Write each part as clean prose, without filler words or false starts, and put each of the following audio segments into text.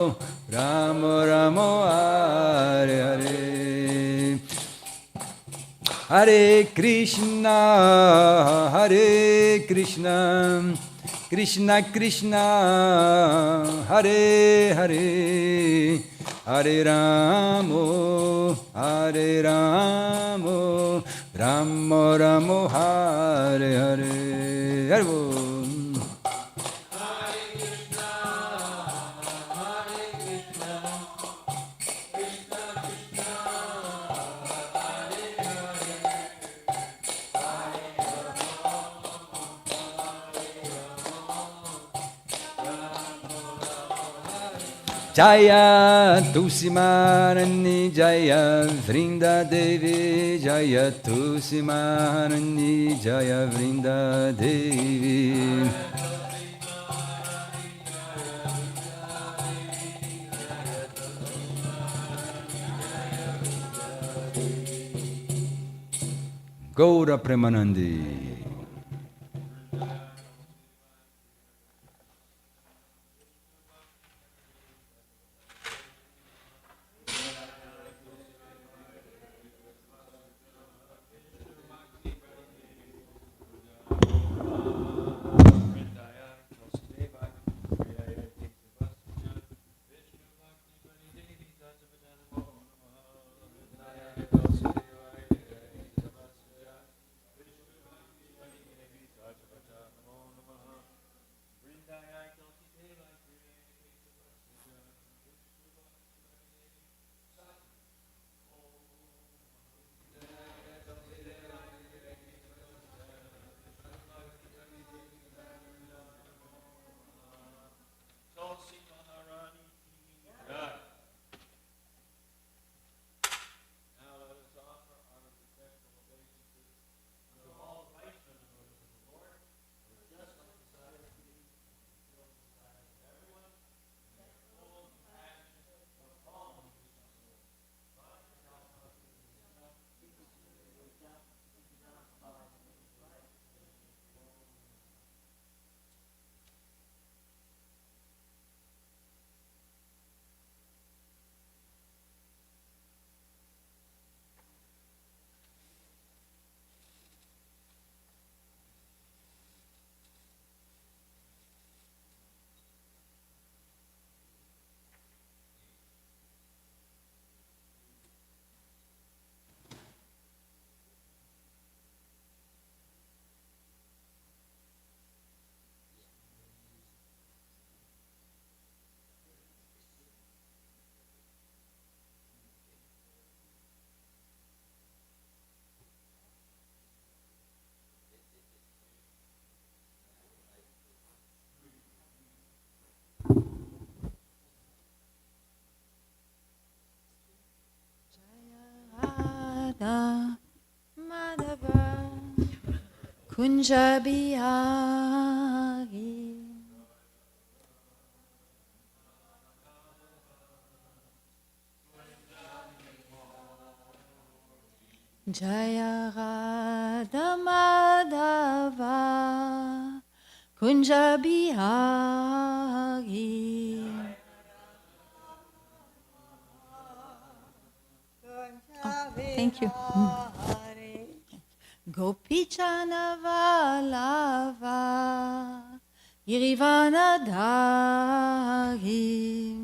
Ramo Ramo Hare Hare Hare Krishna Krishna Krishna Hare Hare Hare Ramo Ramo Ramo Hare Hare Hare Bol. Jaya Tulsi Maharani Jaya Vrinda Devi Jaya Tulsi Maharani Jaya Vrinda Devi Gaura Premanandi. Madhava Kunja Bihari Jaya Radha Madhava Kunja Bihari. Thank you. Gopichana Vallabha Girivanadhari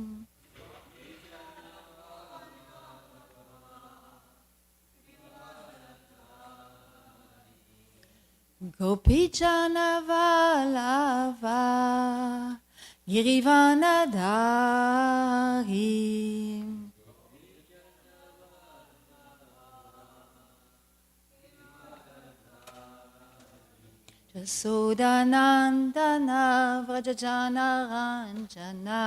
Gopichana Vallabha Girivanadhari Jasodanandana Vrajajana Ranjana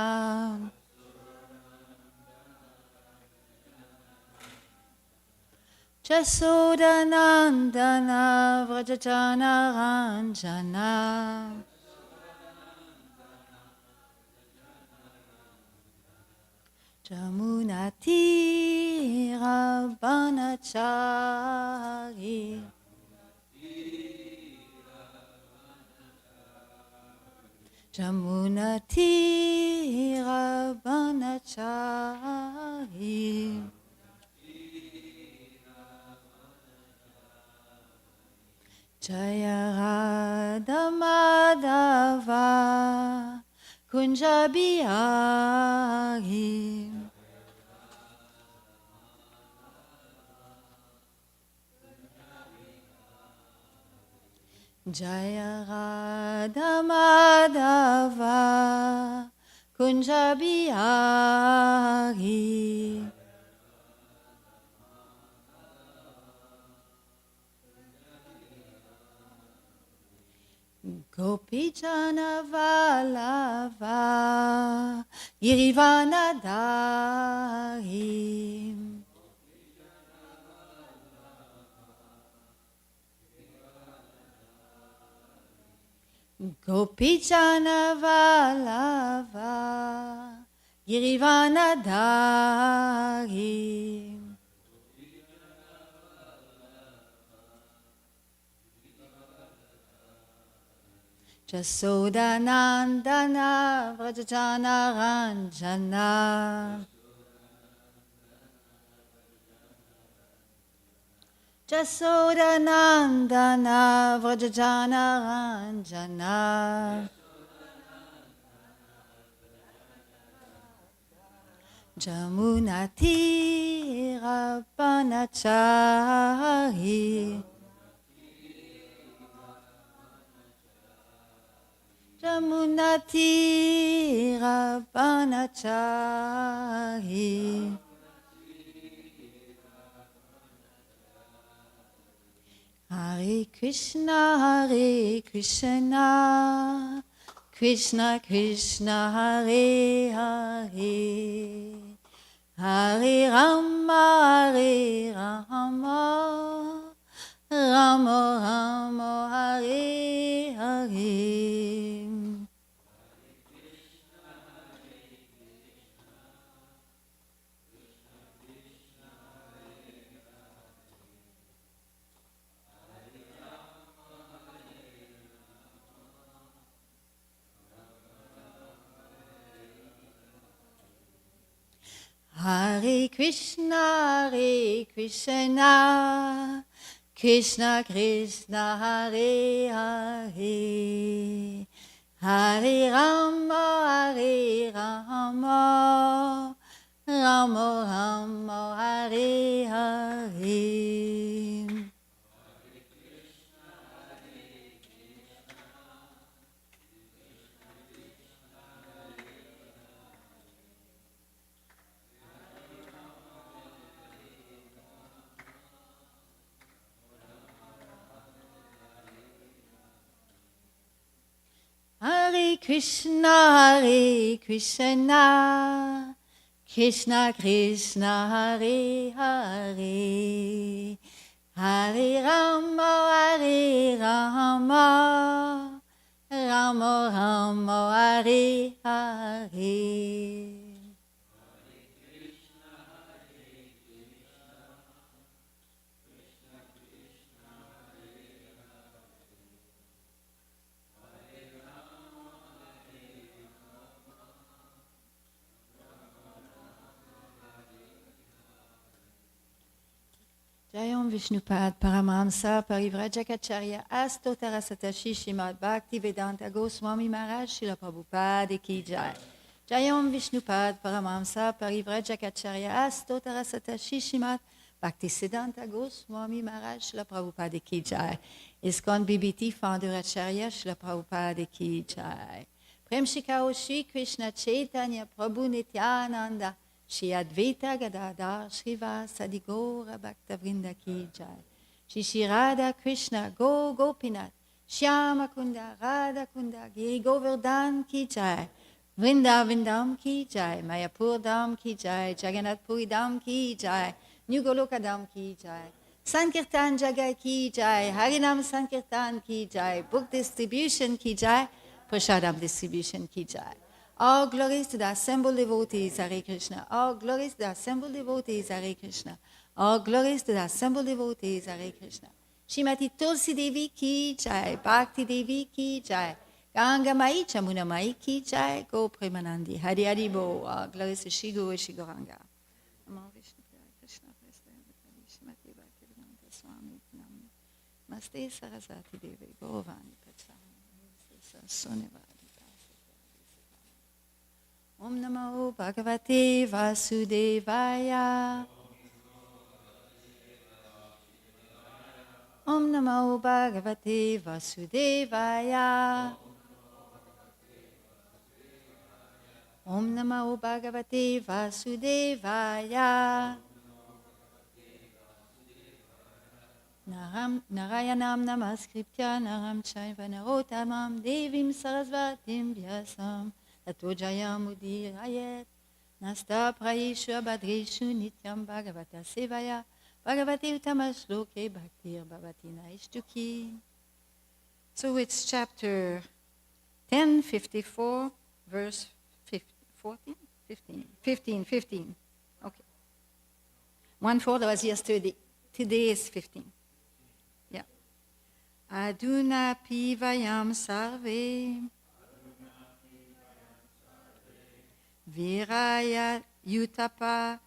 Jasodanandana Vrajajana Ranjana Jamunatira Banachari Jamuna Tira Banachari Jaya Radha Madhava Kunjabihari Jaya Radha Madhava Kunjabihari Gopi Jana Vallabha Girivanadari Gopi Jana Vallabha Girivanadari Jasoda Nandana Vrajajana Ranjana Jasoda Nandana Vrajajana Ranjana Jamuna Tira Banachari Jamuna Tira Banachari Hare Krishna Krishna Krishna Hare Hare Hare Rama Rama Rama Hare Hare Hare Krishna Krishna Krishna Hare Hare Hare Rama Rama Rama Hare Hare Hare Krishna Krishna Krishna Hare Hare Hare Rama Rama Rama Hare Hare Jayam Vishnupad Paramahamsa Parivrajacharya Astotara Satashi Srimad Bhaktivedanta Goswami Maharaj Srila Prabhupada Ki Jai. Jayam Vishnupad Paramahamsa Parivrajacharya Astotara Satashi Srimad Bhaktisiddhanta Goswami Maharaj Srila Prabhupada Ki Jai. ISKCON BBT Founder Acharya Srila Prabhupada Ki Jai. Prem Shikao Shri Krishna Chaitanya Prabhu Nityananda Shri Advaita Gadadhar Shrivasadi Gaura Bhaktavrinda Ki Jai. Shri Shri Radha Krishna Go Gopinath Shyama Kunda Radha Kunda Giri Govardhan Ki Jai. Vrindavan Dham Ki Jai. Mayapur Dham Ki Jai. Jagannath Puri Dham Ki Jai. New Goloka Dham Ki Jai. Sankirtan Jagai Ki Jai. Harinam Sankirtan Ki Jai. Book Distribution Ki Jai. Prashadam Distribution Ki Jai. All glories to the assembled devotees, Hare Krishna. All glories to the assembled devotees, Hare Krishna. All glories to the assembled devotees, Hare Krishna. Shrimati Tulsi Devi Ki Jai. Bhakti Devi Ki Jai. Ganga Mai Chamuna Mai Ki Jai Go Premanandi Hari Hari Bo Glory to Shigo Shigoranga. Namo Vishnu Krishna Presta Shrimati Bhaktivedanta Swami Nam Maste Sarasati Devi Govani Pachani Sonivadi Om Namo Bhagavate Vasudevaya Om Namo Bhagavate Vasudevaya Om Namo Bhagavate Vasudevaya Narayanam Namaskritya Naram Chaiva Narotamam Devim Sarasvatim Vyasam Tato Jayam Udirayet Nasta Praishu Abhadreshu Nityam Bhagavata Sevaya Bhagavati Utamashloke Bhaktir Bhavati Naishtuki. So it's chapter 10, 54, verse 14? 15. Okay. 1-4, that was yesterday. Today is 15. Yeah. Aduna Pivayam Sarve Viraya Utapaha.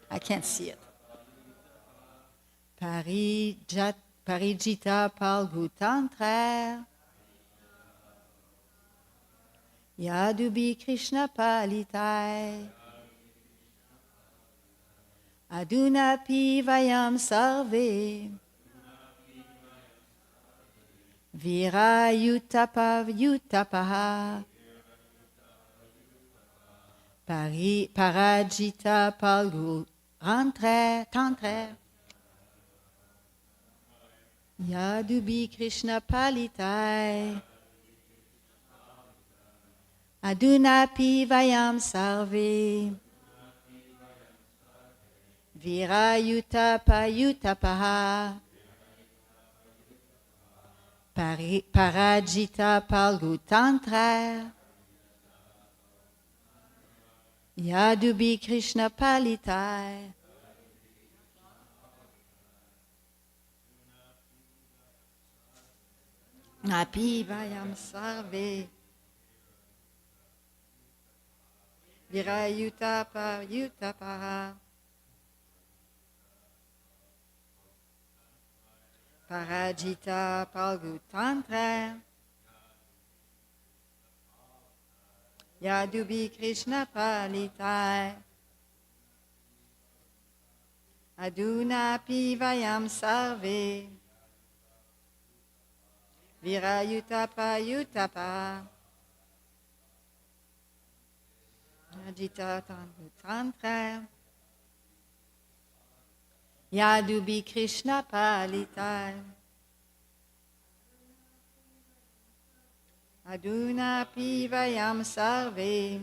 I can't see it. Parijita Palgutantra Yadubi Krishna Palitai Aduna Pivayam Sarve Virayutapaha Parajita Palgu Tantre Yadubi Krishna Palitai Aduna Pivayam Sarve Virayutapaha Parajita Palgu Tantra Yadubi Krishna Palitai Napivayam Sarve Virayutapaha Parajita Palgu Tantra Yadubi Krishna Palitai Aduna Pivayam Sarve Virayutapaha Parajita Palgu Tantra Yadubi Krishna Palitai Aduna Pivayam Sarve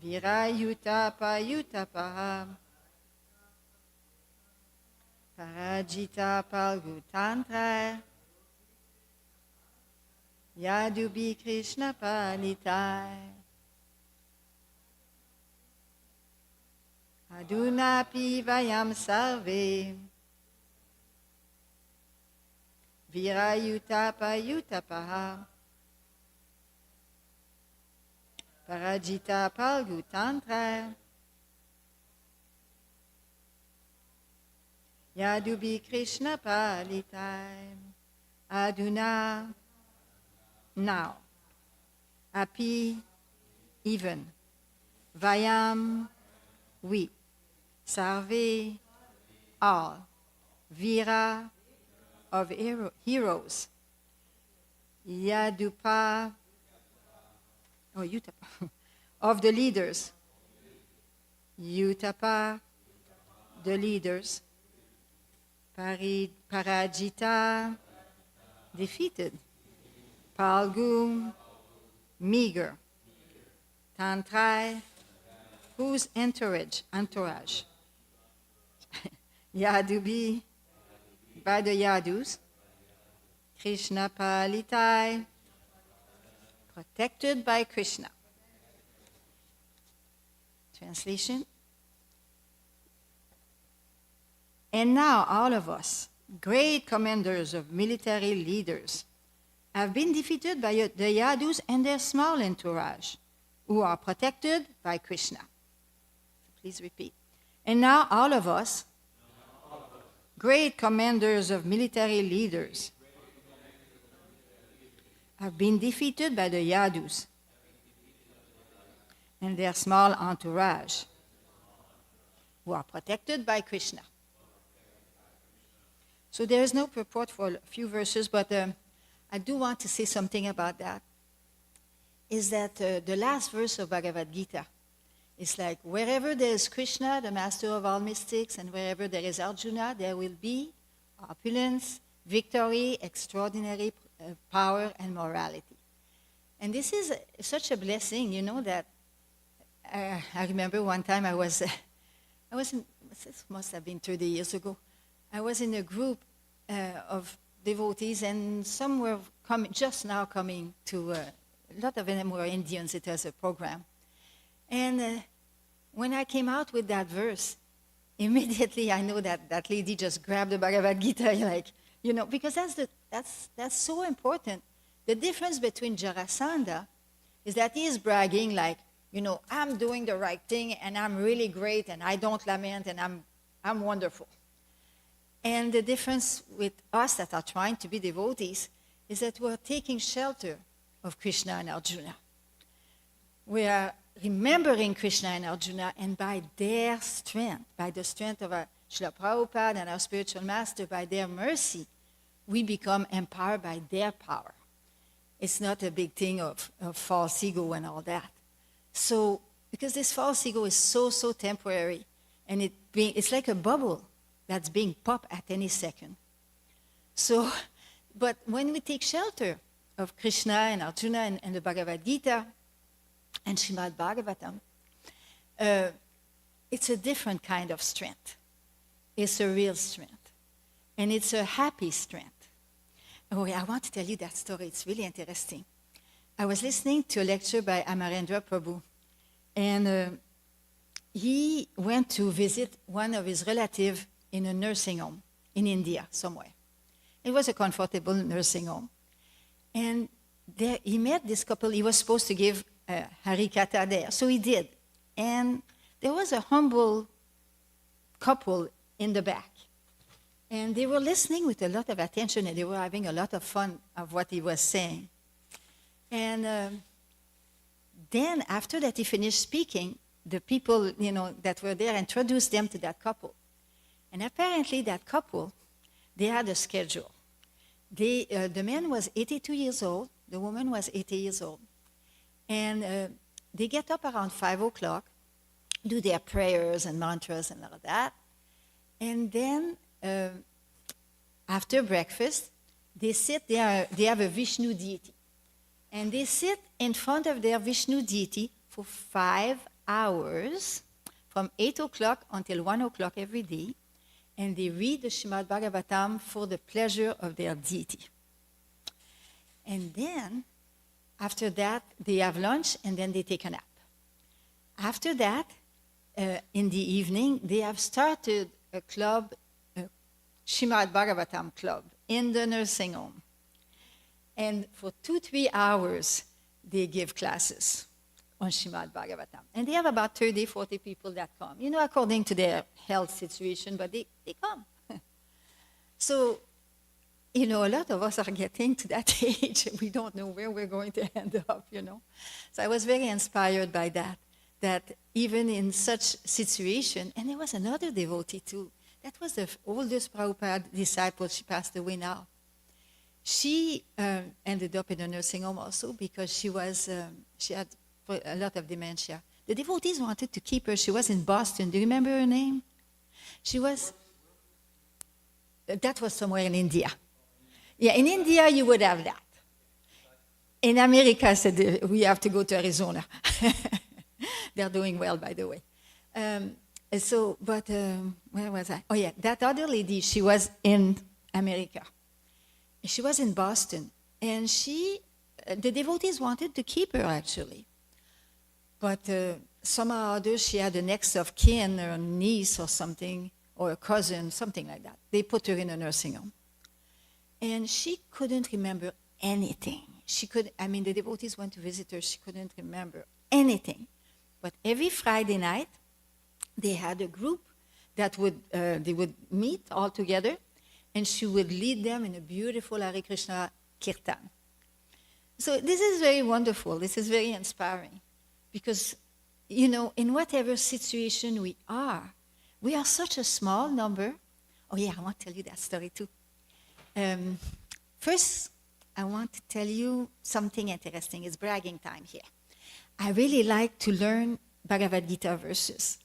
Virayutapaha Parajita Palgu Tantra Yadubi Krishna Palitai Aduna Pivayam Sarve Virayutapaha Parajita Palgu Tantra Yadubi Krishna Palitai Aduna now Api even Vayam we Sarve all Vira of heroes Yadupa Utapa of the leaders Utapa the leaders Parajita defeated Palgu meager Tantrai whose entourage Yadubi by the Yadus Krishna Palitai protected by Krishna. Translation. And now all of us, great commanders of military leaders, have been defeated by the Yadus and their small entourage, who are protected by Krishna. Please repeat. And now all of us, great commanders of military leaders, have been defeated by the Yadus and their small entourage, who are protected by Krishna. So there is no purport for a few verses, but I do want to say something about that. Is that the last verse of Bhagavad Gita is like, wherever there is Krishna, the master of all mystics, and wherever there is Arjuna, there will be opulence, victory, extraordinary power, and morality. And this is such a blessing, you know, that I remember one time I was in, this must have been 30 years ago, I was in a group of devotees, and some were just now coming to, a lot of them were Indians, it was a program. And when I came out with that verse, immediately I know that that lady just grabbed the Bhagavad Gita, like, you know, because that's so important. The difference between Jarasandha is that he is bragging like, you know, I'm doing the right thing, and I'm really great, and I don't lament, and I'm wonderful. And the difference with us that are trying to be devotees is that we're taking shelter of Krishna and Arjuna. We are remembering Krishna and Arjuna, and by their strength, by the strength of our Srila Prabhupada and our spiritual master, by their mercy, we become empowered by their power. It's not a big thing of false ego and all that. So, because this false ego is so temporary, and it's like a bubble that's being popped at any second. So, but when we take shelter of Krishna and Arjuna and the Bhagavad Gita and Srimad Bhagavatam, it's a different kind of strength. It's a real strength. And it's a happy strength. Oh, yeah, I want to tell you that story. It's really interesting. I was listening to a lecture by Amarendra Prabhu, and he went to visit one of his relatives in a nursing home in India somewhere. It was a comfortable nursing home. And there he met this couple. He was supposed to give Harikatha there, so he did. And there was a humble couple in the back. And they were listening with a lot of attention, and they were having a lot of fun of what he was saying. And then after that he finished speaking, the people, you know, that were there introduced them to that couple. And apparently that couple, they had a schedule. The man was 82 years old, the woman was 80 years old. And they get up around 5 o'clock, do their prayers and mantras and all of that. And then after breakfast, they sit there, they have a Vishnu deity. And they sit in front of their Vishnu deity for 5 hours, from 8 o'clock until 1 o'clock every day, and they read the Srimad Bhagavatam for the pleasure of their deity. And then, after that, they have lunch, and then they take a nap. After that, in the evening, they have started a club, a Srimad Bhagavatam club, in the nursing home. And for 2-3 hours, they give classes on Srimad Bhagavatam. And they have about 30-40 people that come, you know, according to their health situation, but they come. So, you know, a lot of us are getting to that age. We don't know where we're going to end up, you know. So I was very inspired by that even in such situation, and there was another devotee too. That was the oldest Prabhupada disciple. She passed away now. She ended up in a nursing home also because she had a lot of dementia. The devotees wanted to keep her. She was in Boston. Do you remember her name? That was somewhere in India. Yeah, in India you would have that. In America, I said, we have to go to Arizona. They're doing well, by the way. Where was I? Oh yeah, that other lady, she was in America. She was in Boston, and the devotees wanted to keep her, actually. But somehow or other, she had a next of kin, or a niece or something, or a cousin, something like that. They put her in a nursing home. And she couldn't remember anything. The devotees went to visit her. She couldn't remember anything. But every Friday night, they had a group that they would meet all together, and she would lead them in a beautiful Hare Krishna kirtan. So this is very wonderful. This is very inspiring. Because, in whatever situation we are such a small number. Oh yeah, I want to tell you that story too. First, I want to tell you something interesting. It's bragging time here. I really like to learn Bhagavad Gita verses.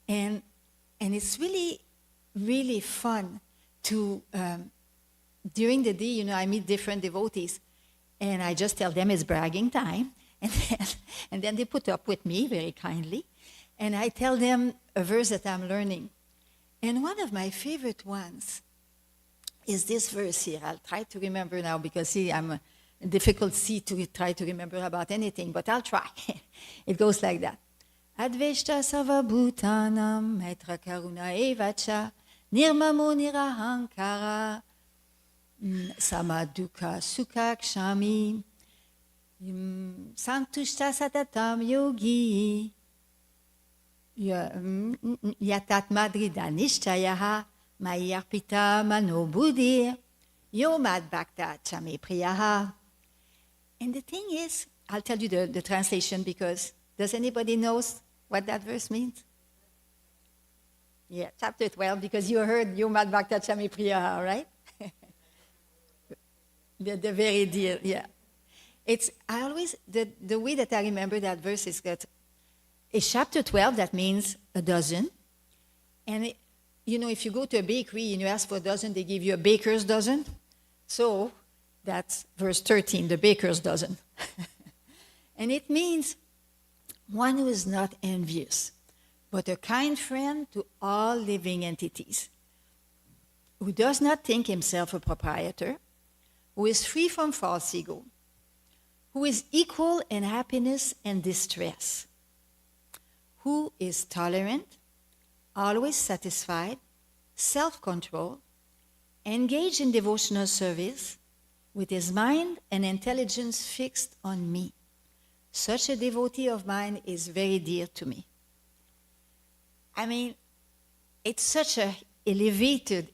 And it's really, really fun to, during the day, I meet different devotees, and I just tell them it's bragging time, and then they put up with me very kindly, and I tell them a verse that I'm learning. And one of my favorite ones is this verse here. I'll try to remember now because, see, I'm a difficult to try to remember about anything, but I'll try. It goes like that. Adveshta sarva bhutanam maitra karuna evacha nirmamo nirahankara samadukha sukha kshami santushta satatam yogi yatat madrida nishchayaha mayarpita mano buddhir yomad bhakta chame priyaha. And the thing is, I'll tell you the translation, because does anybody know what that verse means? Yeah, chapter 12, because you heard Yomad Bhakta Chami Priyaha, right? the very dear, yeah. The way that I remember that verse is that it's chapter 12, that means a dozen. And, if you go to a bakery and you ask for a dozen, they give you a baker's dozen. So that's verse 13, the baker's dozen. And it means one who is not envious, but a kind friend to all living entities, who does not think himself a proprietor, who is free from false ego, who is equal in happiness and distress, who is tolerant, always satisfied, self-controlled, engaged in devotional service, with his mind and intelligence fixed on me. Such a devotee of mine is very dear to me. It's such a elevated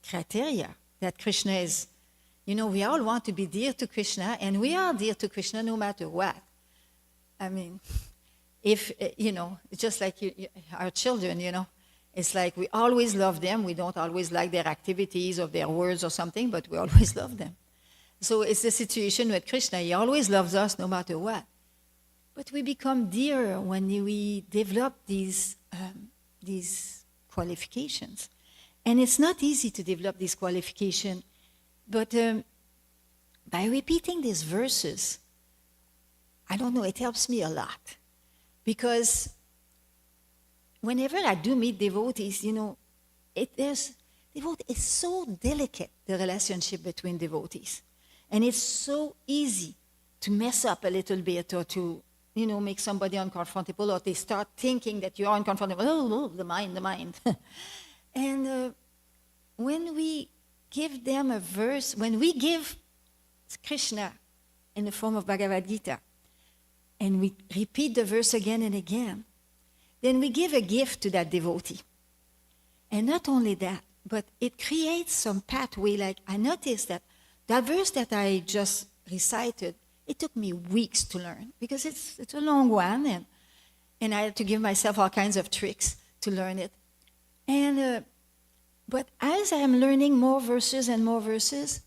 criteria that Krishna is. We all want to be dear to Krishna, and we are dear to Krishna no matter what. If, it's just like our children, it's like we always love them. We don't always like their activities or their words or something, but we always love them. So it's the situation with Krishna. He always loves us no matter what. But we become dearer when we develop these qualifications. And it's not easy to develop these qualifications. But by repeating these verses, I don't know, it helps me a lot. Because whenever I do meet devotees, it's so delicate, the relationship between devotees. And it's so easy to mess up a little bit, or to, make somebody uncomfortable, or they start thinking that you are uncomfortable. Oh, the mind. And when we give them a verse, when we give Krishna in the form of Bhagavad Gita, and we repeat the verse again and again, then we give a gift to that devotee. And not only that, but it creates some pathway. Like I noticed that verse that I just recited, it took me weeks to learn, because it's a long one, and I had to give myself all kinds of tricks to learn it. And but as I'm learning more verses and more verses,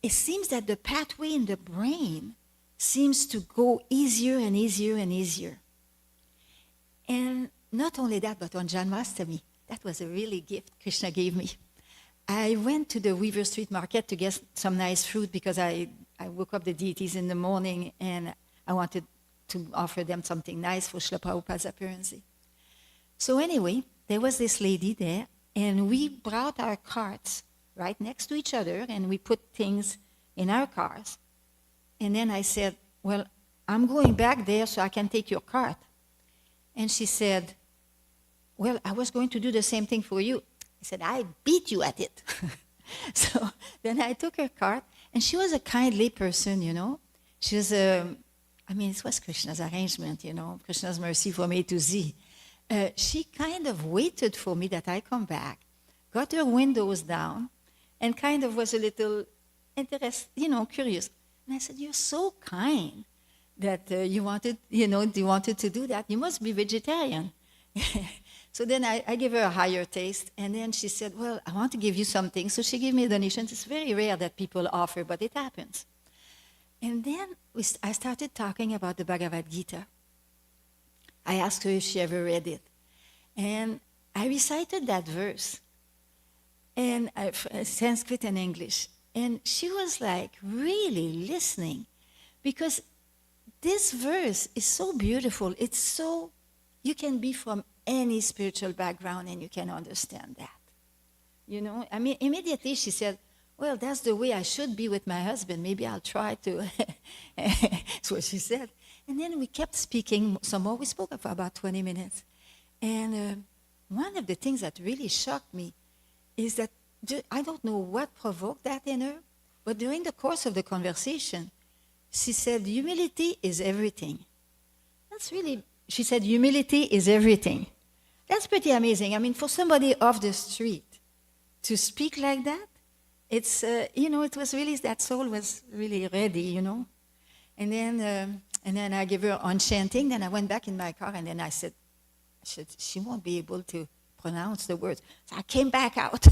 it seems that the pathway in the brain seems to go easier and easier and easier. And not only that, but on Janmashtami, that was a really gift Krishna gave me. I went to the Weaver Street Market to get some nice fruit, because I woke up the deities in the morning and I wanted to offer them something nice for Srila Prabhupada's appearance. So anyway, there was this lady there, and we brought our carts right next to each other, and we put things in our cars. And then I said, well, I'm going back there so I can take your cart. And she said, well, I was going to do the same thing for you. I said, I beat you at it. So then I took her card, and she was a kindly person, you know. She was, it was Krishna's arrangement, you know, Krishna's mercy from A to Z. She kind of waited for me that I come back, got her windows down, and kind of was a little curious. And I said, you're so kind that you wanted to do that. You must be vegetarian. So then I gave her a higher taste, and then she said, well, I want to give you something. So she gave me a donation. It's very rare that people offer, but it happens. And then I started talking about the Bhagavad Gita. I asked her if she ever read it. And I recited that verse, and Sanskrit and English. And she was like really listening, because this verse is so beautiful. It's so, you can be from any spiritual background and you can understand that. You know, immediately she said, well, that's the way I should be with my husband. Maybe I'll try to. That's what she said. And then we kept speaking some more. We spoke for about 20 minutes. And one of the things that really shocked me is that I don't know what provoked that in her, but during the course of the conversation, she said, humility is everything. She said, humility is everything. That's pretty amazing. I mean, for somebody off the street to speak like that, it's, it was really, that soul was really ready, you know. And then I gave her enchanting. Then I went back in my car, and then I said, she won't be able to pronounce the words. So I came back out,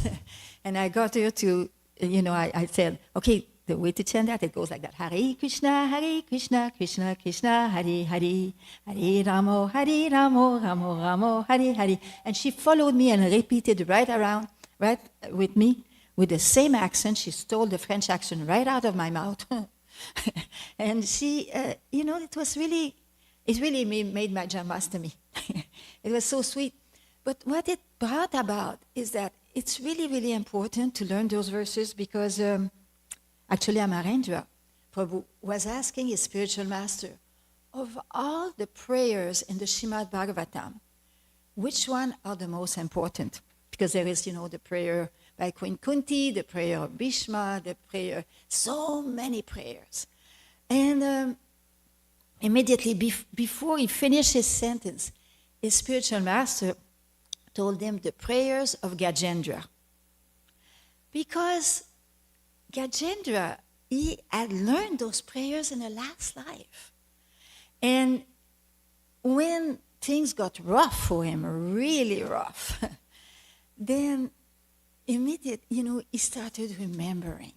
and I got her to, I said, okay, the way to chant that, it goes like that. Hare Krishna, Krishna Krishna, Hare Hare, Hare Ramo, Ramo Ramo, Hare Hare. And she followed me and repeated right with me, with the same accent. She stole the French accent right out of my mouth. And she, it really made my Janmashtami. It was so sweet. But what it brought about is that it's really, really important to learn those verses, because actually Amarendra Prabhu was asking his spiritual master, of all the prayers in the Srimad Bhagavatam, which one are the most important? Because there is, the prayer by Queen Kunti, the prayer of Bhishma, the prayer, so many prayers. And immediately before he finished his sentence, his spiritual master told him the prayers of Gajendra. Because Gajendra, he had learned those prayers in the last life. And when things got rough for him, really rough, then immediately, he started remembering.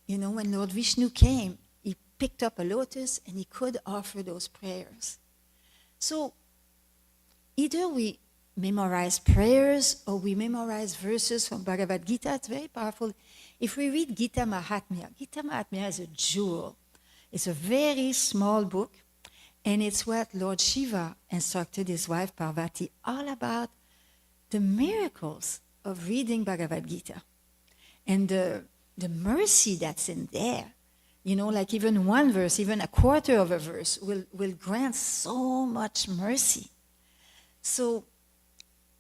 When Lord Vishnu came, he picked up a lotus and he could offer those prayers. So either we memorize prayers or we memorize verses from Bhagavad Gita. It's very powerful. If we read Gita Mahatmya is a jewel. It's a very small book, and it's what Lord Shiva instructed his wife Parvati all about the miracles of reading Bhagavad Gita and the mercy that's in there. Like even one verse, even a quarter of a verse will grant so much mercy. So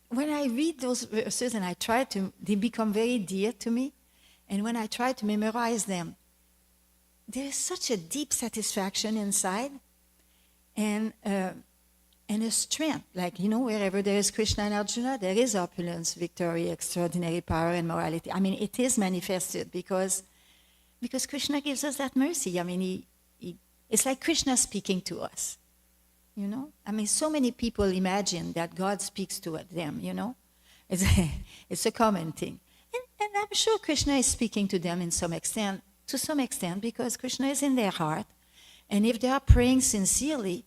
when I read those verses and they become very dear to me, and when I try to memorize them, there is such a deep satisfaction inside, and a strength. Like, wherever there is Krishna and Arjuna, there is opulence, victory, extraordinary power, and morality. It is manifested because Krishna gives us that mercy. It's like Krishna speaking to us. So many people imagine that God speaks to them, It's a common thing. And I'm sure Krishna is speaking to them to some extent, because Krishna is in their heart. And if they are praying sincerely,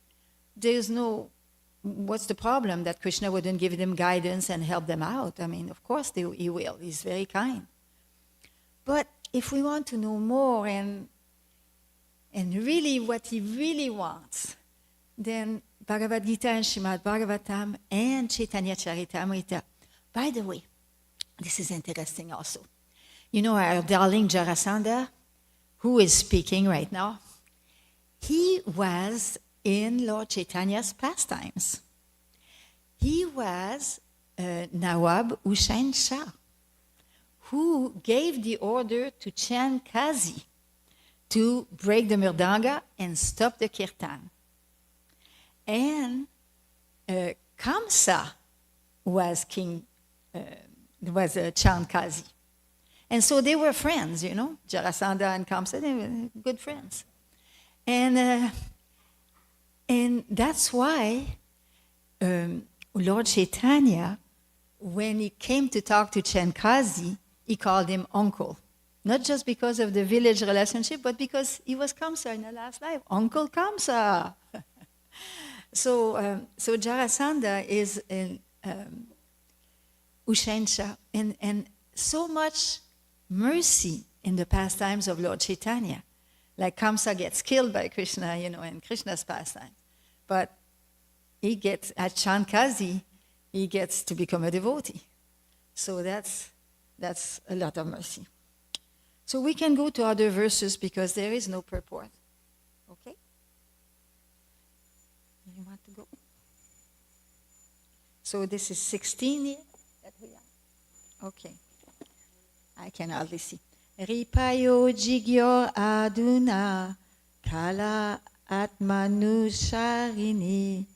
what's the problem that Krishna wouldn't give them guidance and help them out? Of course he will. He's very kind. But if we want to know more and really what he really wants, then Bhagavad Gita and Srimad Bhagavatam and Chaitanya Charitamrita. By the way, this is interesting also. Our darling Jarasandha, who is speaking right now, he was in Lord Chaitanya's pastimes. He was Nawab Hussain Shah, who gave the order to Chan Kazi to break the mridanga and stop the kirtan. And Kamsa was king, was Chan Kazi. And so they were friends, you know, Jarasandha and Kamsa, they were good friends. And that's why Lord Chaitanya, when he came to talk to Chan Kazi, he called him uncle. Not just because of the village relationship, but because he was Kamsa in the last life. Uncle Kamsa. So Jarasandha is Hussain Shah. And so much mercy in the pastimes of Lord Chaitanya. Like Kamsa gets killed by Krishna, you know, in Krishna's pastime. But he gets, at Chan Kazi, he gets to become a devotee. So that's a lot of mercy. So we can go to other verses because there is no purport. Okay? You want to go? So this is 16 here that we are. Okay. I can hardly see. Ripayo jigyor aduna kala atmanusharini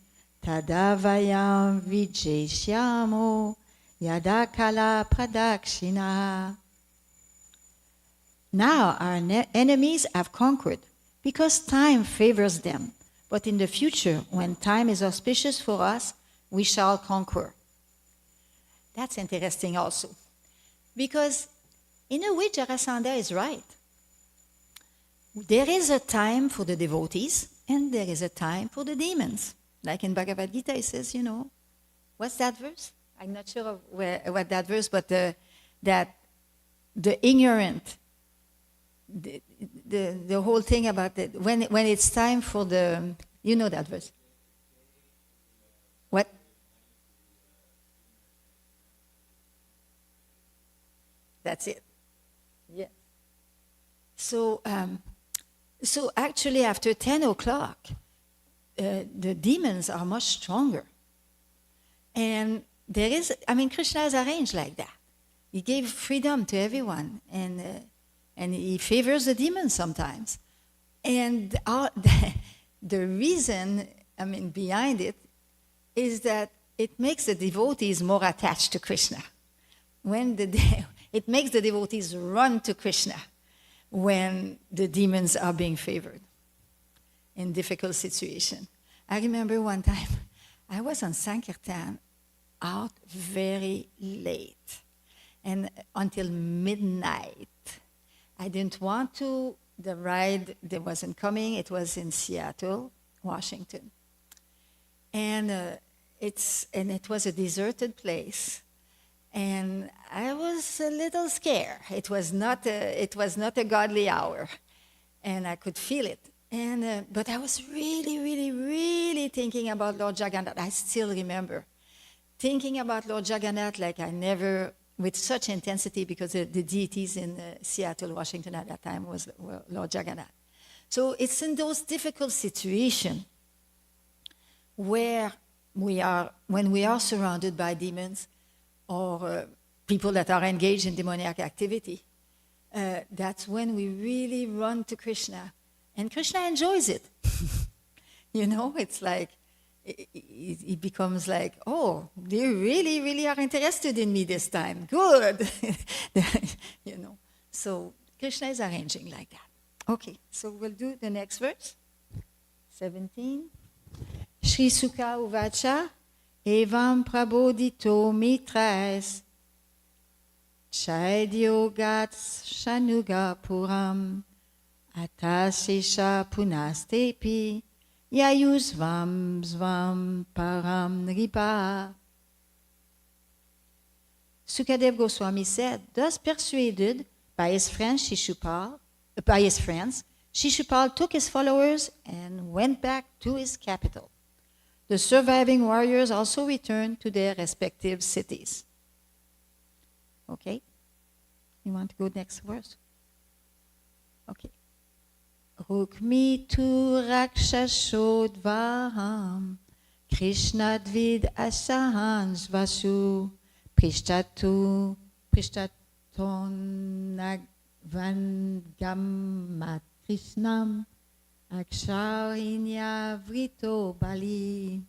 tadavayam vijeshyamo yadakala pradakshina. Now our enemies have conquered because time favors them. But in the future, when time is auspicious for us, we shall conquer. That's interesting also. Because in a way, Jarasandha is right. There is a time for the devotees and there is a time for the demons. Like in Bhagavad Gita, it says, you know, what's that verse? I'm not sure of what that verse, but that the ignorant, the whole thing about it, when it's time for the, you know that verse. What? That's it. Yeah. So actually after 10 o'clock, the demons are much stronger. And there is, Krishna is arranged like that. He gave freedom to everyone, and he favors the demons sometimes. And the reason, behind it, is that it makes the devotees more attached to Krishna. It makes the devotees run to Krishna when the demons are being favored in difficult situations. I remember one time I was on Sankirtan out very late and until midnight. I didn't want to. The ride that wasn't coming. It was in Seattle, Washington, and it was a deserted place. And I was a little scared. It was not a godly hour, and I could feel it. And but I was really, really, really thinking about Lord Jagannath. I still remember thinking about Lord Jagannath like I never, with such intensity, because the deities in Seattle, Washington at that time were Lord Jagannath. So it's in those difficult situations where when we are surrounded by demons, or people that are engaged in demoniac activity, that's when we really run to Krishna. And Krishna enjoys it. You know, it's like, it becomes like, oh, they really, really are interested in me this time. Good. You know, so Krishna is arranging like that. Okay, so we'll do the next verse. 17. Shri Sukha Uvacha Evam prabodhito mitras Chaidyogat shanuga puram Atasisha punastepi Yayusvam svam param ripa. Sukadev Goswami said, thus persuaded by his friends, Shishupal took his followers and went back to his capital. The surviving warriors also returned to their respective cities. Okay? You want to go next verse? Okay. Rukmi tu rakshashodvaham Krishna Dvid Asahanj Vasu Prishtatu Prishtatonagvangamat Krishnam Aksharinya Vrito Bali.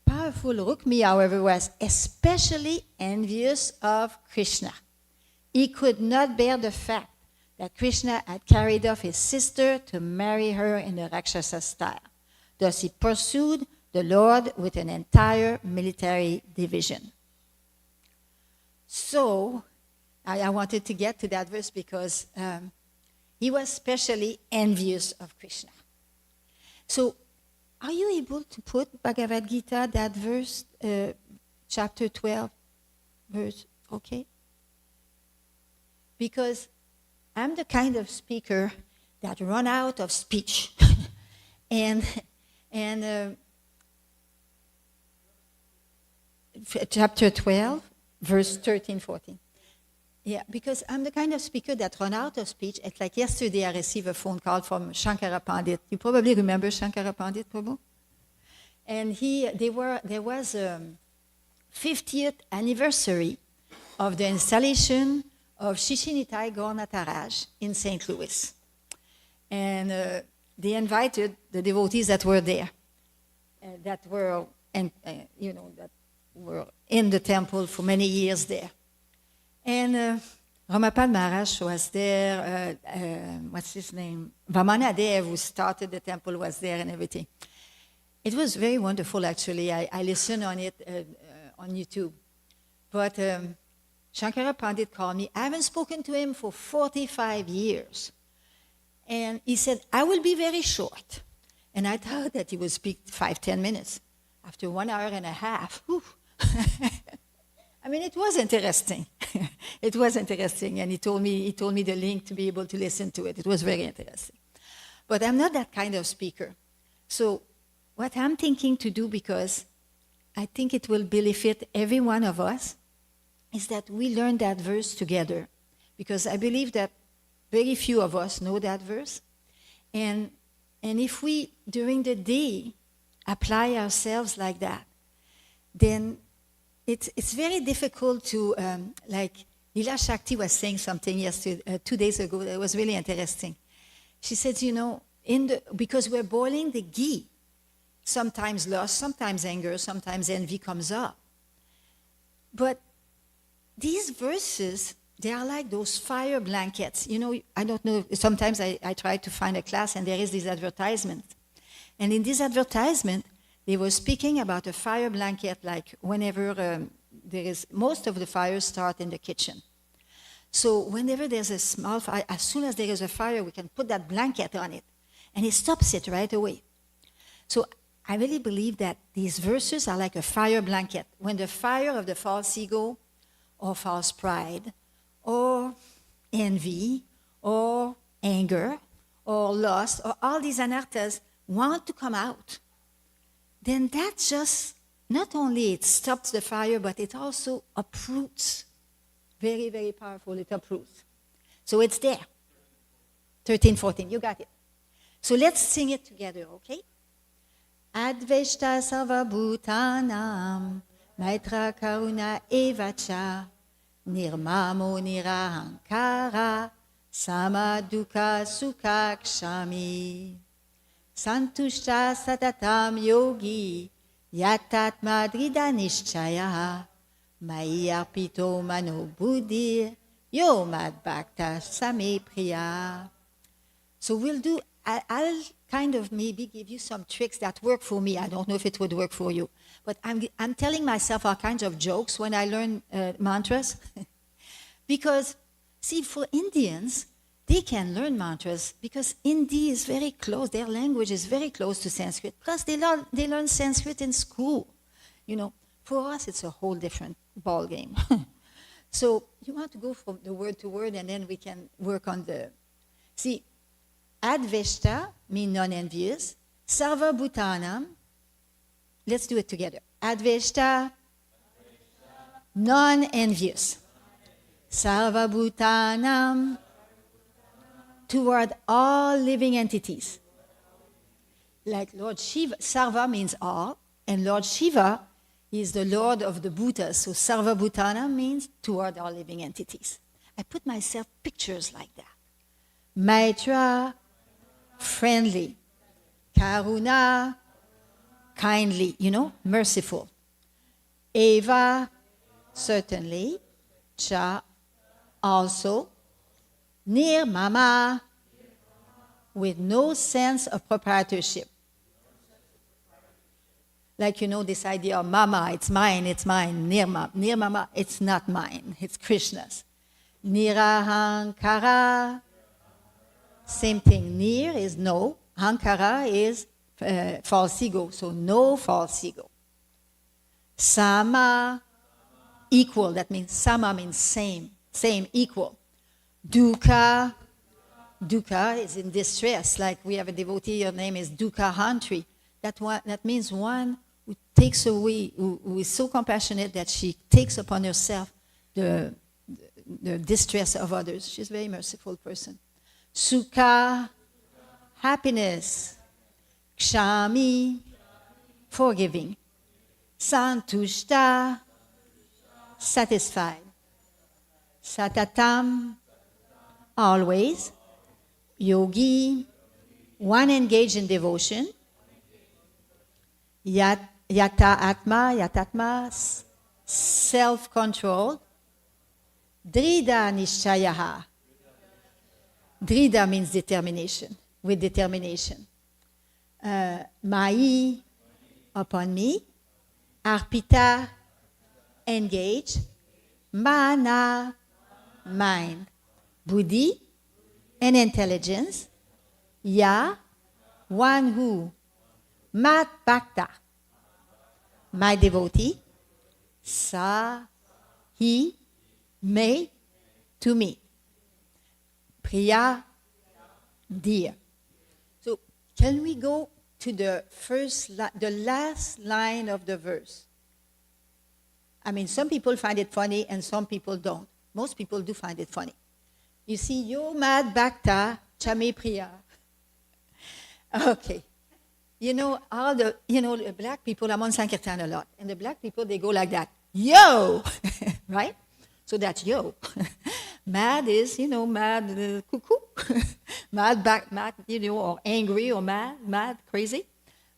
Powerful Rukmi, however, was especially envious of Krishna. He could not bear the fact that Krishna had carried off his sister to marry her in the Rakshasa style. Thus he pursued the Lord with an entire military division. So, I wanted to get to that verse because he was especially envious of Krishna. So, are you able to put Bhagavad Gita, that verse, chapter 12, verse, okay? Because I'm the kind of speaker that run out of speech. and chapter 12, verse 13, 14. Yeah, because I'm the kind of speaker that run out of speech. It's like yesterday I received a phone call from Shankara Pandit. You probably remember Shankara Pandit, Prabhu? And there was a 50th anniversary of the installation of Shishinitai Gaur Nataraj in St. Louis. And they invited the devotees that were there, that were in the temple for many years there. And Ramapal Maharaj was there, what's his name? Vamanadev, who started the temple, was there and everything. It was very wonderful, actually. I listened on it on YouTube. But Shankara Pandit called me. I haven't spoken to him for 45 years. And he said, I will be very short. And I thought that he would speak 5-10 minutes. After 1 hour and a half, I mean, it was interesting. It was interesting, and he told me the link to be able to listen to it. It was very interesting. But I'm not that kind of speaker. So what I'm thinking to do, because I think it will benefit every one of us, is that we learn that verse together. Because I believe that very few of us know that verse. And if we, during the day, apply ourselves like that, then it's very difficult to, like Lila Shakti was saying something yesterday, 2 days ago, that was really interesting. She said, because we're boiling the ghee, sometimes lust, sometimes anger, sometimes envy comes up. But these verses, they are like those fire blankets. I don't know, sometimes I try to find a class and there is this advertisement. And in this advertisement, they were speaking about a fire blanket, like whenever most of the fires start in the kitchen. So whenever there's a small fire, as soon as there is a fire, we can put that blanket on it, and it stops it right away. So I really believe that these verses are like a fire blanket. When the fire of the false ego, or false pride, or envy, or anger, or lust, or all these anarthas want to come out, then that just, not only it stops the fire, but it also uproots. Very, very powerful, it uproots. So it's there. 13, 14, you got it. So let's sing it together, okay? Adveshta sarva bhutanam, maitra karuna evacha, nirmamo nirahankara, samadukha sukha kshami. Santushta satatam yogi, yatatma drida nishchaya, mai arpito mano buddhi, yo mad bhakta same priya. So I'll kind of maybe give you some tricks that work for me. I don't know if it would work for you. But I'm telling myself all kinds of jokes when I learn mantras. Because, see, for Indians, they can learn mantras because Hindi is very close. Their language is very close to Sanskrit. Plus, they learn Sanskrit in school. For us, it's a whole different ball game. So you want to go from the word to word, and then we can work on the... See, Adveshta means non-envious. Sarva Bhutanam. Let's do it together. Adveshta, non-envious. Sarva Bhutanam, toward all living entities. like Lord Shiva. Sarva means all, and Lord Shiva is the Lord of the Bhutas. So Sarva Bhutana means toward all living entities. I put myself pictures like that. Maitra, friendly. Karuna, kindly, merciful. Eva, certainly. Cha, also. Nirmama, with no sense of proprietorship. Like, this idea of mama, it's mine. Nirmama, it's not mine, it's Krishna's. Nirahankara, same thing. Nir is no, hankara is false ego, so no false ego. Sama, equal, that means sama means same, equal. Dukkha is in distress, like we have a devotee, her name is Dukkha Hantri. That means one who takes away, who is so compassionate that she takes upon herself the distress of others. She's a very merciful person. Sukha, happiness. Kshami, forgiving. Santushta, satisfied. Satatam, always. Yogi, one engaged in devotion. Yatatma, self-control. Drida nishchayaha. Drida means determination, with determination. Mai, upon me. Arpita, engage. Mana, mind. Buddhi, and intelligence. Ya, one who. Mat Bhakta, my devotee. Sa, he, may, to me. Priya, dear. So, can we go to the last line of the verse? I mean, some people find it funny and some people don't. Most people do find it funny. You see, Yo Mad Bhakta Chame Priya. Okay. All the black people, I'm on Sankirtan a lot, and the black people, they go like that. Yo! Right? So that's yo. Mad is, mad cuckoo. Mad, or angry or mad, crazy.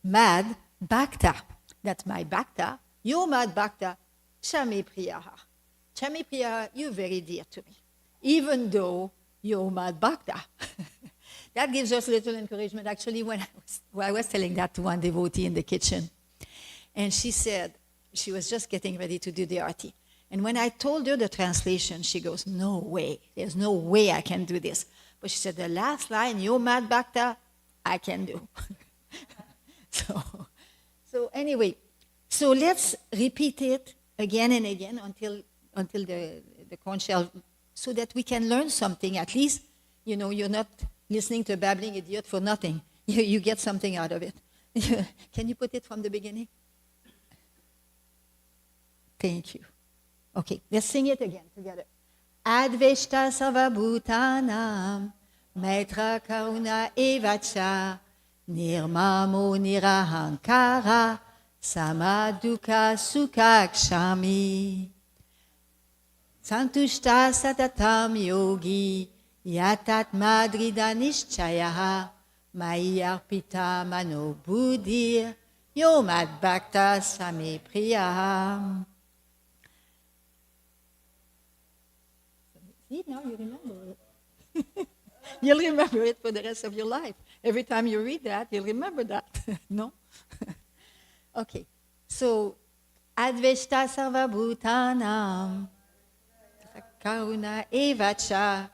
Mad Bhakta. That's my Bhakta. Yo Mad Bhakta Chame Priyaha. Chame Priyaha, you're very dear to me. Even though you're Mad Bhakta. That gives us a little encouragement. Actually, when I was telling that to one devotee in the kitchen, and she said, she was just getting ready to do the arati. And when I told her the translation, she goes, no way. There's no way I can do this. But she said, the last line, Yo Mad Bhakta, I can do. So anyway, so let's repeat it again and again until the conch shell, so that we can learn something. At least, you're not listening to a babbling idiot for nothing. You get something out of it. Can you put it from the beginning? Thank you. Okay, let's sing it again together. Adveshta sarvabhutanam, maitra karuna evacha, nirmamo nirahankara, samadukha sukha kshami. Santushta satatam yogi, yatat madrida nishchayaha, mayarpita mano buddhir, yo mad bhakta same priya. See, now you remember it. You'll remember it for the rest of your life. Every time you read that, you'll remember that. No? Okay. So, Adveshta sarvabhutanam, karuna evacha,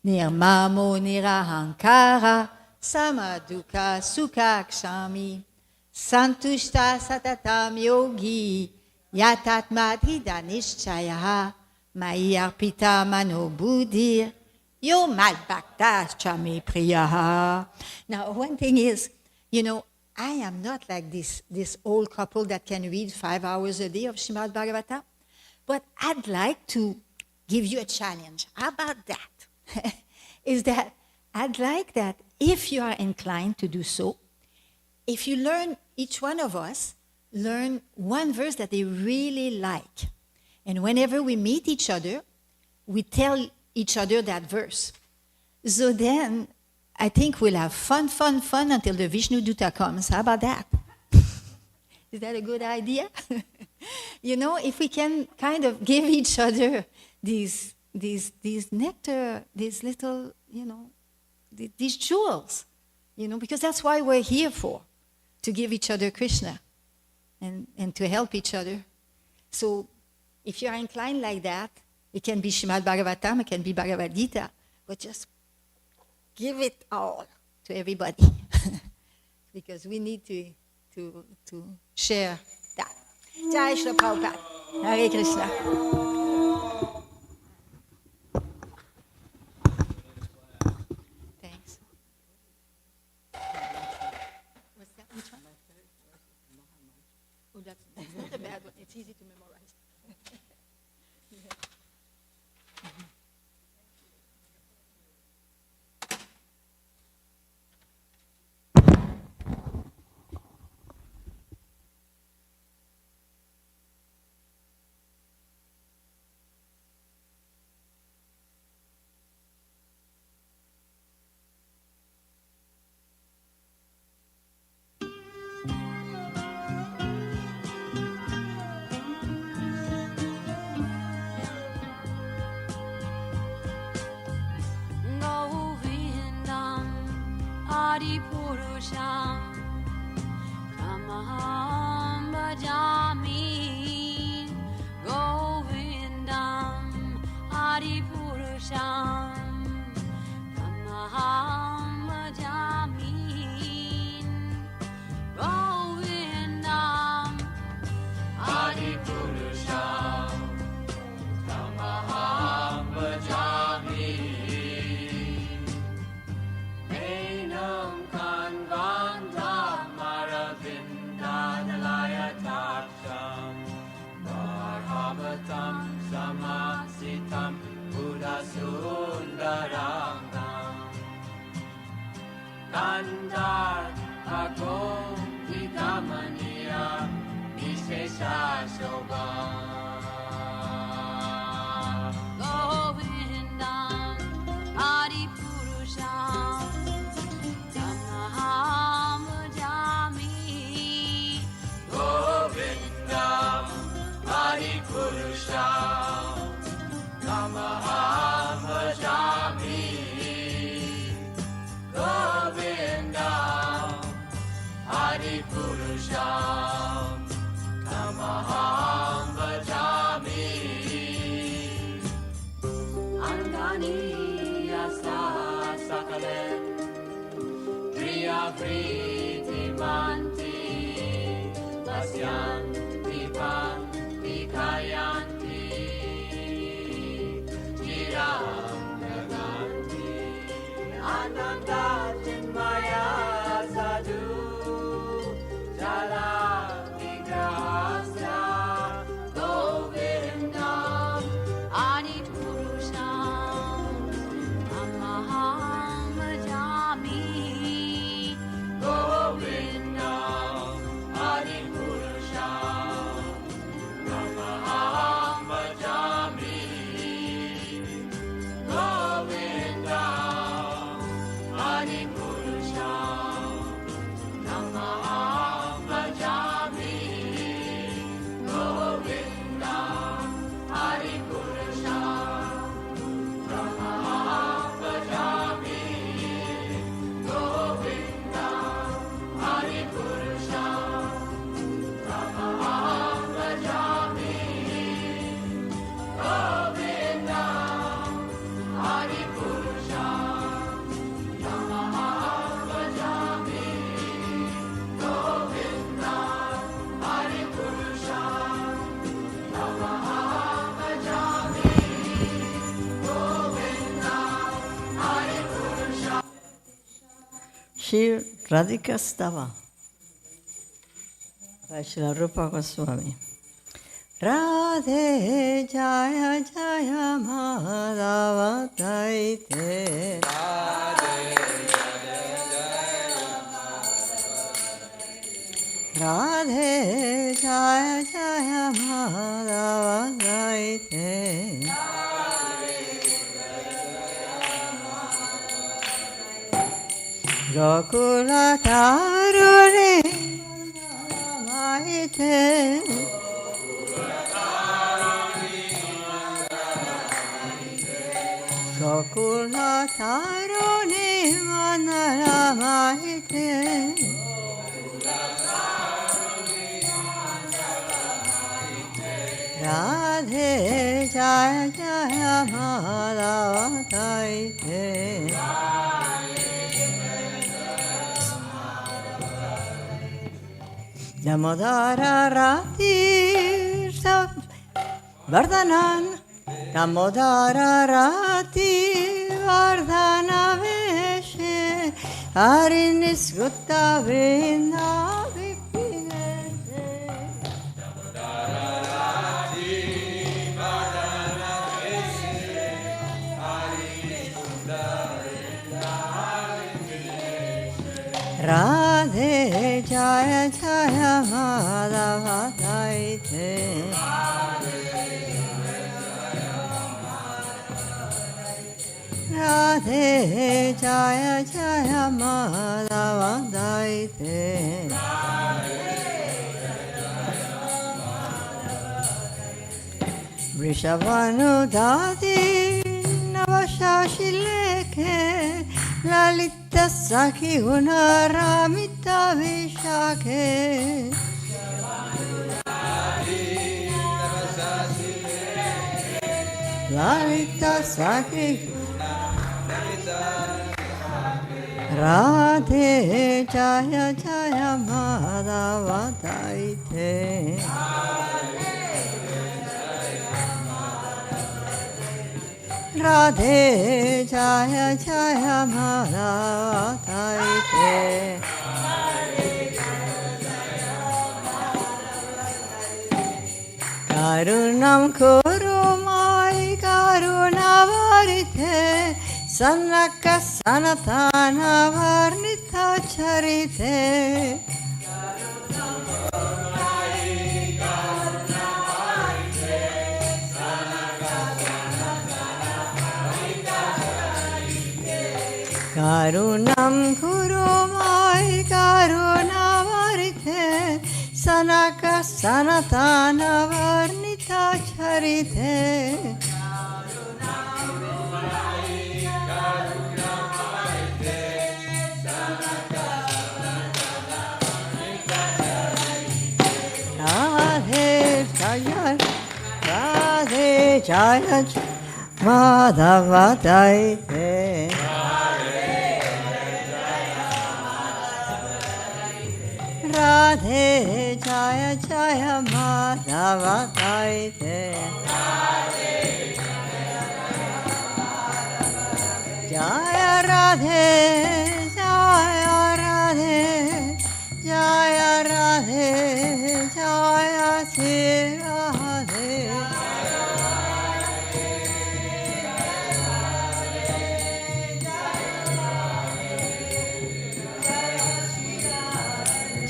nirmamo nirahankara, samadukha sukha kshami, santushta satatam yogi, yatatma dhida nishchayaha, Mai arpita mano buddhir, yo mad bhakta chame priyaha. Now, one thing is, I am not like this old couple that can read 5 hours a day of Srimad Bhagavata, but I'd like to give you a challenge. How about that? Is that I'd like that if you are inclined to do so, if you learn, each one of us, learn one verse that they really like. And whenever we meet each other, we tell each other that verse. So then, I think we'll have fun until the Vishnu Dutta comes. How about that? Is that a good idea? If we can kind of give each other these nectar, these little, these jewels, because that's why we're here for, to give each other Krishna and to help each other. So if you're inclined like that, it can be Srimad Bhagavatam, it can be Bhagavad Gita, but just give it all to everybody because we need to share that. Jai Shri Prabhupada. Hare Krishna. Thanks. What's that? Which one? Oh, that's not a bad one. It's easy to memorize. Purusham Tamaham Bhajami Govindam Adi Purusham Tamaham Bhajami Govindam Adi Purusham Tamaham Bhajami Samasitam Buddha Sundarangam Kandar Agom Vikamaniya Vishesha Shobha Govindam Adi Purusham Tamaham Bhajami Govindam Adi Purusham Tamaham Bhajami Govindam Adi Purusham Tamaham Bhajami Angani Yasa Sakalen Priya Priti Manti Vasyan Dipan Dikayanti Jiram Naganti Ananda Chinmaya Sadhu Jala Vigrahasya Govindam Adi Purusham Tamaham Bhajami Govindam Adi Purusham Tamaham Bhajami Govindam Adi Purusham Tamaham Bhajami Govindam Adi Purusham Tamaham Bhajami Govindam Adi Purusham Tamaham Bhajami Govindam Adi Purusham Tamaham Bhajami Govindam Adi Purusham Tamaham Bhajami Govindam Adi Purusham. Shri Radhika Stava by Srila Rupa Goswami. Radhe Jaya Jaya Madhava Taite Radhe Jaya Jaya Madhava Gaite Gokula Tarune Maite Gokula Tarune Manala Maite Radhe Jaya Jaya Madhava Gaite Damodara Rati Vardhanan Damodara Rati Vardhana Veshe Harinis Gutta Vrinda Radhe Jaya Jaya Madhava Gaite Radhe Jaya Jaya Madhava Gaite Vrishavanudadi Navashashileke Lalita Sakhi Gunaramita Vishake Lalita Sakhi Radhe Jaya Jaya Madhava Gaite Radhe Jaya Jaya Madhava Gaite Karunam Kuru Mai Karunavarite Sanaka Sanatana Varnita Charite Karunam Kuru Mai Karunavarite Sanaka Sanatana Varnita Charite Radhe Jaya Radhe Jaya Madhava Gaite Radhe Jaya Jaya Madhava Gaite Jaya Radhe Jaya Radhe Jaya Radhe Jaya Sri Radhe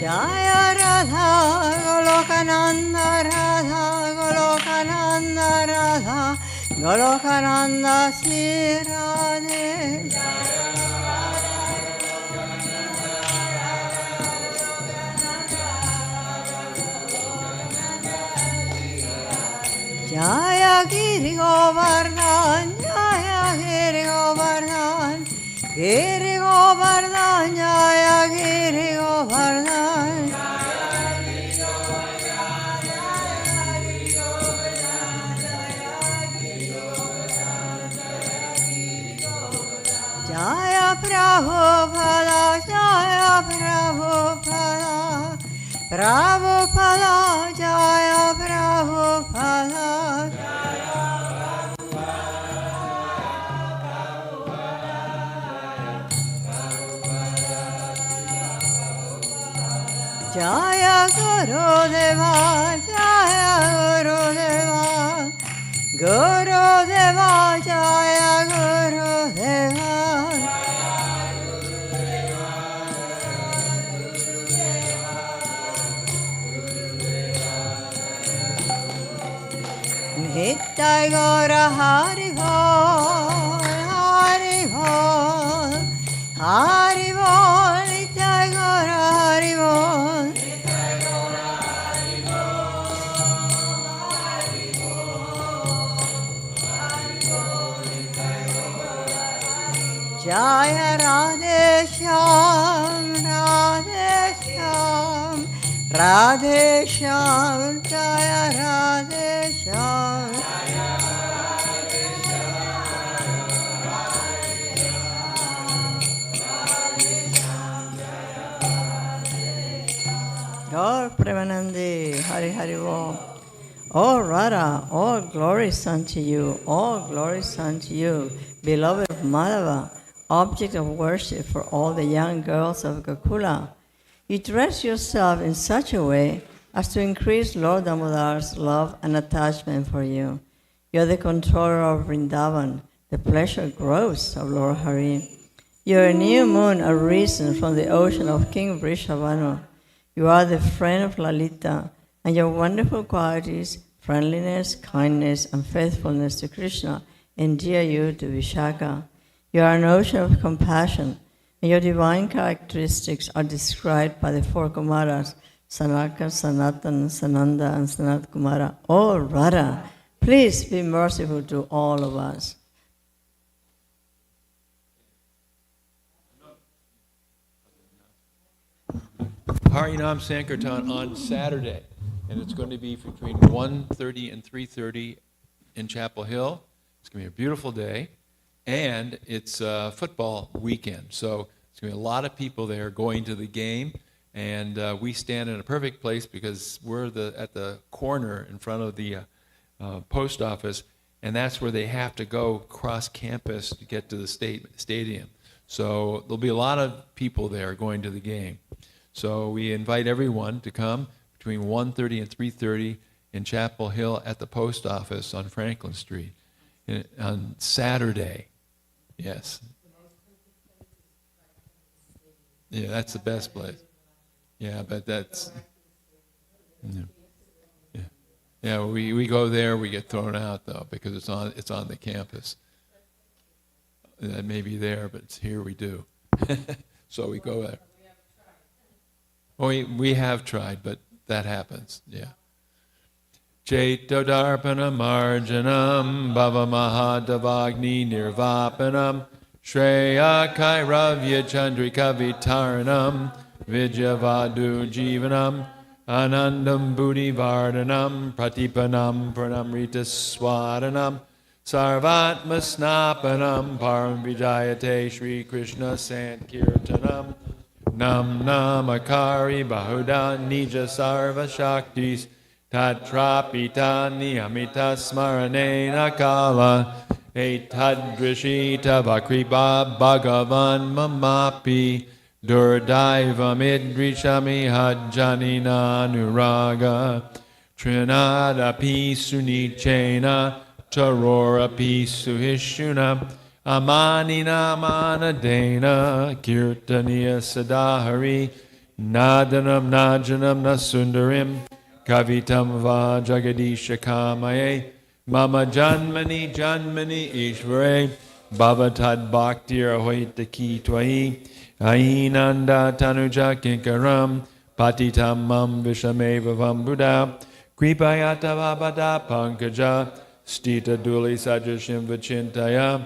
Jaya Radha Golokananda Radha Golokananda Radha Golokananda Sri Radhe Jaya Giri Govardhan Jaya Giri Govardhan Giri Govardhan Jaya Giri Govardhan Jaya Prabhupada Jaya Prabhupada Prabhupada Jaya Prabhupada Jaya Gurudeva Jaya Gurudeva Gurudeva Jaya Gurudeva Nitai Gora Hari Bol, Hari Bol, Hari Bol, Nitai Gora Hari Bol. Jaya Radhe Shyam, Radhe Shyam, Radhe Shyam, Jaya Radhe Shyam. Gaur Premanande, Hari Hari Bol. Oh Radha, all glories unto you, all glories unto you, beloved of Madhava, object of worship for all the young girls of Gokula. You dress yourself in such a way as to increase Lord Damodar's love and attachment for you. You are the controller of Vrindavan, the pleasure groves of Lord Hari. You are a new moon arisen from the ocean of King Vrishabhanu. You are the friend of Lalita, and your wonderful qualities, friendliness, kindness, and faithfulness to Krishna, endear you to Vishaka. You are an ocean of compassion, and your divine characteristics are described by the four Kumaras, Sanaka, Sanatan, Sananda, and Sanat Kumara. Oh, Radha, please be merciful to all of us. Harinam Sankirtan on Saturday, and it's going to be between 1:30 and 3:30 in Chapel Hill. It's going to be a beautiful day, and it's a football weekend, so it's going to be a lot of people there going to the game, and we stand in a perfect place because we're at the corner in front of the post office, and that's where they have to go cross campus to get to the stadium. So there'll be a lot of people there going to the game. So we invite everyone to come between 1:30 and 3:30 in Chapel Hill at the post office on Franklin Street on Saturday. Yes. Yeah, that's the best place. Yeah, but that's... Yeah, we go there, we get thrown out, though, because it's on the campus. That may be there, but it's here we do. So we go there. Oh, we have tried, but that happens, yeah. Chaito darpana marjanam bhava mahadavagni nirvapanam shreya kairavya chandrika vitaranam vijavadu jivanam anandam buddhi vardhanam pratipanam pranamrita swadanam sarvatma snapanam param vijayate Shri Krishna Sankirtanam Nam namakari bahuda nija sarva shaktis tatrapita niyamita smaranena kala etadrishita vakripa bhagavan mamapi durdaivam idrishami hajjanina nuraga trinadapi sunichena tarorapi suhishuna Amanina manadena kirtaniya sadahari nadanam najanam nasundarim kavitam va jagadisha kamaye mama janmani ishvare bhavatad bhaktir ahoitaki twai ainanda tanuja kinkaram patitam mam vishameva vambuddha kripayata vabhada pankaja stita duli sajashim vachintaya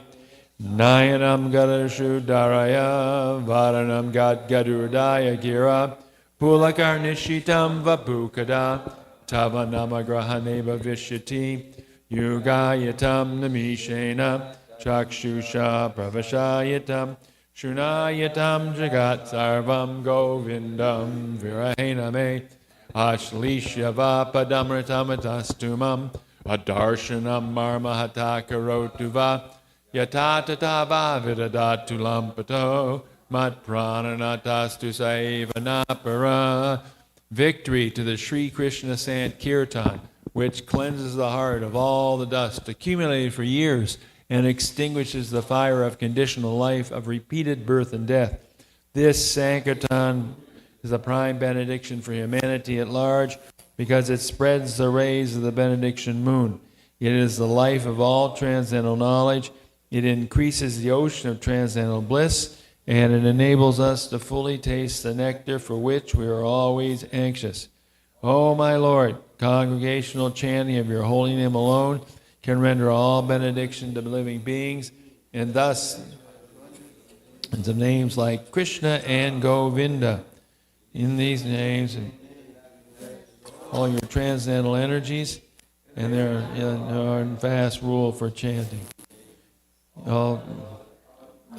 Nayanam Gadashu Daraya Varanam Gad Gadurdaya Gira Pulakarnishitam Vapukada Tavanamagrahaneva Vishyati Yugayatam Namishena Chakshusha Pravashayatam Shunayatam Jagat Sarvam Govindam Virahename Ashlishyava Padamritamatamastumam Adarshanam Marmahatakarotuva Yatatava vidadatu lampato mat prananatastu saivanapara. Victory to the Sri Krishna Sankirtan, which cleanses the heart of all the dust accumulated for years and extinguishes the fire of conditional life of repeated birth and death. This Sankirtan is a prime benediction for humanity at large because it spreads the rays of the benediction moon. It is the life of all transcendental knowledge. It increases the ocean of transcendental bliss, and it enables us to fully taste the nectar for which we are always anxious. O my Lord, congregational chanting of your holy name alone can render all benediction to living beings, and thus into names like Krishna and Govinda. In these names, and all your transcendental energies, and their in vast rule for chanting. All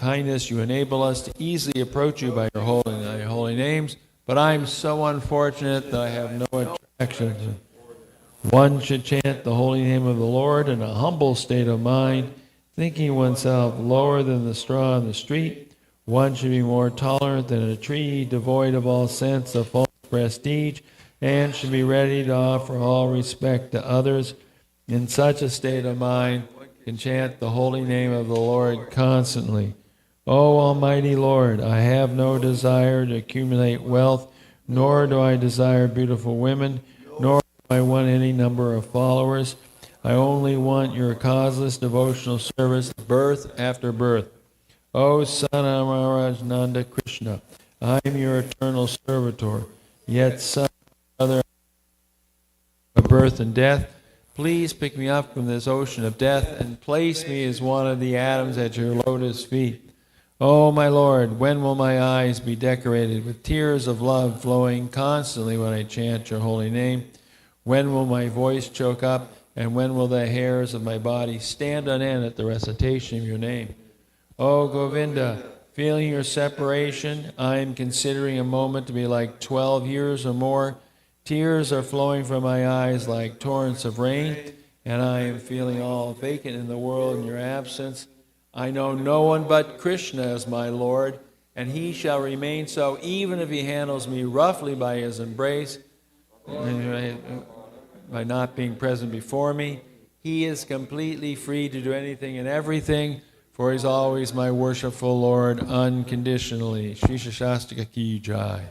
Highness, you enable us to easily approach you by your holy names, but I'm so unfortunate that I have no attraction. One should chant the holy name of the Lord in a humble state of mind, thinking oneself lower than the straw on the street. One should be more tolerant than a tree, devoid of all sense of false prestige, and should be ready to offer all respect to others. In such a state of mind, can chant the holy name of the Lord constantly. O Almighty Lord, I have no desire to accumulate wealth, nor do I desire beautiful women, nor do I want any number of followers. I only want your causeless devotional service, birth after birth. O Son of Maharaj Nanda Krishna, I am your eternal servitor, yet son of other of birth and death. Please pick me up from this ocean of death and place me as one of the atoms at your lotus feet. Oh, my Lord, when will my eyes be decorated with tears of love flowing constantly when I chant your holy name? When will my voice choke up, and when will the hairs of my body stand on end at the recitation of your name? Oh, Govinda, feeling your separation, I am considering a moment to be like 12 years or more. Tears are flowing from my eyes like torrents of rain, and I am feeling all vacant in the world in your absence. I know no one but Krishna as my Lord, and he shall remain so even if he handles me roughly by his embrace, by not being present before me. He is completely free to do anything and everything, for he's always my worshipful Lord unconditionally. Shri Shastika Ki Jai.